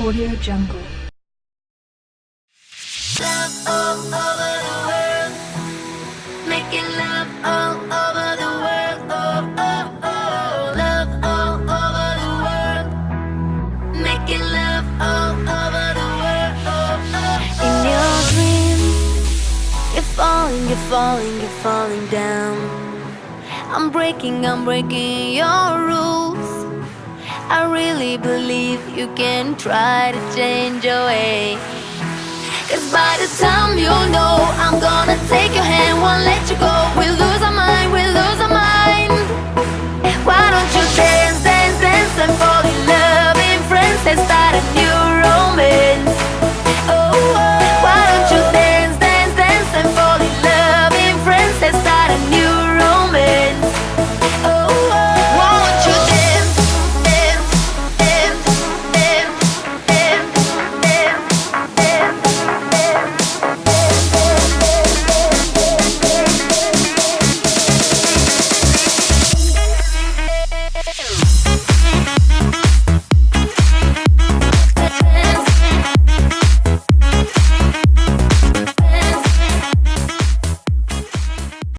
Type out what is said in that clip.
Audio Jungle. Love all over the world, making love all over the world. Oh, oh, oh, love all over the world, making love all over the world. Oh, oh. In your dreams, you're falling, you're falling, you're falling down. I'm breaking your rules. I really believe you can try to change your way. 'Cause by the time you know, I'm gonna take your hand